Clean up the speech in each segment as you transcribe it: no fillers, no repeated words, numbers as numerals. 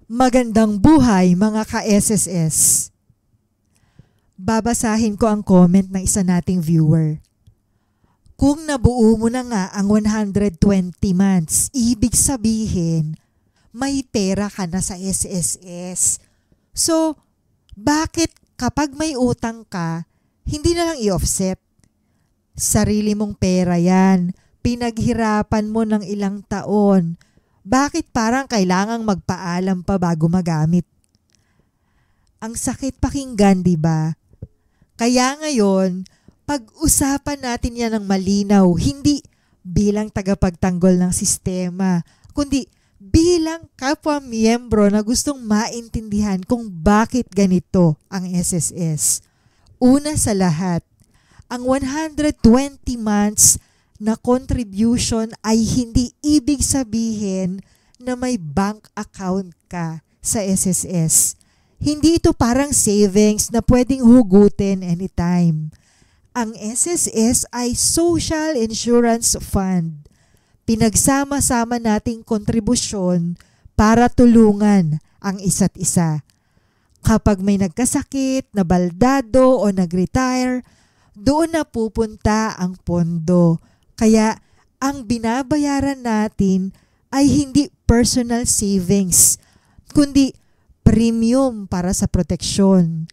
Magandang buhay mga ka-SSS. Babasahin ko ang comment ng isa nating viewer. Kung nabuo mo na nga ang 120 months, ibig sabihin may pera ka na sa SSS. So, bakit kapag may utang ka, hindi na lang i-offset? Sarili mong pera yan. Pinaghirapan mo ng ilang taon. Bakit parang kailangang magpaalam pa bago magamit? Ang sakit pakinggan, di ba? Kaya ngayon, pag-usapan natin yan ng malinaw, hindi bilang tagapagtanggol ng sistema, kundi bilang kapwa-miyembro na gustong maintindihan kung bakit ganito ang SSS. Una sa lahat, ang 120 months na contribution ay hindi ibig sabihin na may bank account ka sa SSS. Hindi ito parang savings na pwedeng hugutin anytime. Ang SSS ay Social Insurance Fund. Pinagsama-sama nating kontribusyon para tulungan ang isa't isa. Kapag may nagkasakit, nabaldado o nag-retire, doon na pupunta ang pondo. Kaya ang binabayaran natin ay hindi personal savings, kundi premium para sa proteksyon.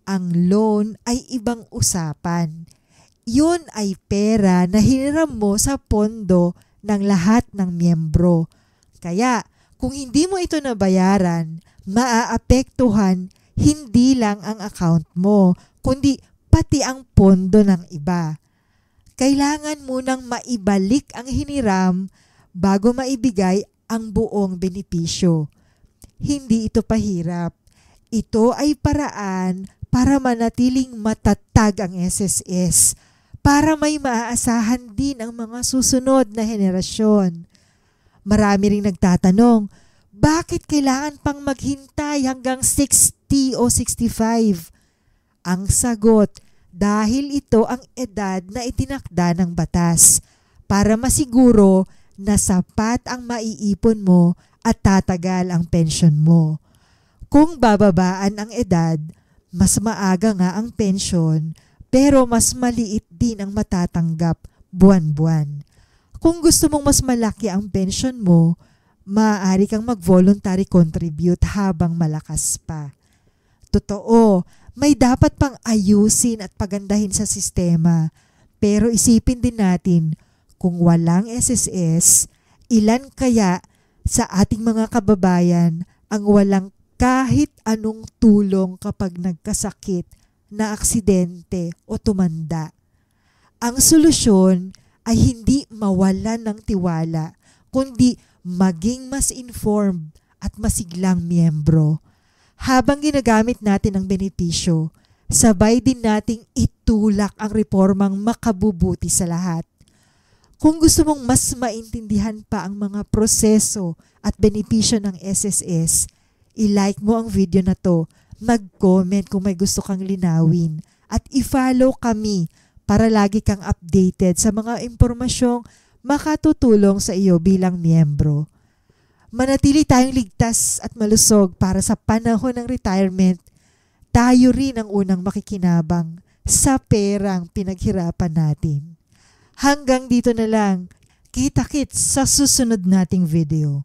Ang loan ay ibang usapan. Yun ay pera na hiniram mo sa pondo ng lahat ng miyembro. Kaya kung hindi mo ito nabayaran, maaapektuhan hindi lang ang account mo, kundi pati ang pondo ng iba. Kailangan munang maibalik ang hiniram bago maibigay ang buong benepisyo. Hindi ito pahirap. Ito ay paraan para manatiling matatag ang SSS, para may maaasahan din ang mga susunod na henerasyon. Marami ring nagtatanong, bakit kailangan pang maghintay hanggang 60 o 65? Ang sagot, dahil ito ang edad na itinakda ng batas para masiguro na sapat ang maiipon mo at tatagal ang pensyon mo. Kung bababaan ang edad, mas maaga nga ang pensyon pero mas maliit din ang matatanggap buwan-buwan. Kung gusto mong mas malaki ang pensyon mo, maaari kang mag-voluntary contribute habang malakas pa. Totoo, may dapat pang ayusin at pagandahin sa sistema. Pero isipin din natin, kung walang SSS, ilan kaya sa ating mga kababayan ang walang kahit anong tulong kapag nagkasakit, na aksidente o tumanda? Ang solusyon ay hindi mawalan ng tiwala, kundi maging mas informed at masiglang miyembro. Habang ginagamit natin ang benepisyo, sabay din nating itulak ang reformang makabubuti sa lahat. Kung gusto mong mas maintindihan pa ang mga proseso at benepisyo ng SSS, i-like mo ang video na to, mag-comment kung may gusto kang linawin, at i-follow kami para lagi kang updated sa mga impormasyong makatutulong sa iyo bilang miyembro. Manatili tayong ligtas at malusog para sa panahon ng retirement, tayo rin ang unang makikinabang sa perang pinaghirapan natin. Hanggang dito na lang. Kita-kits sa susunod nating video.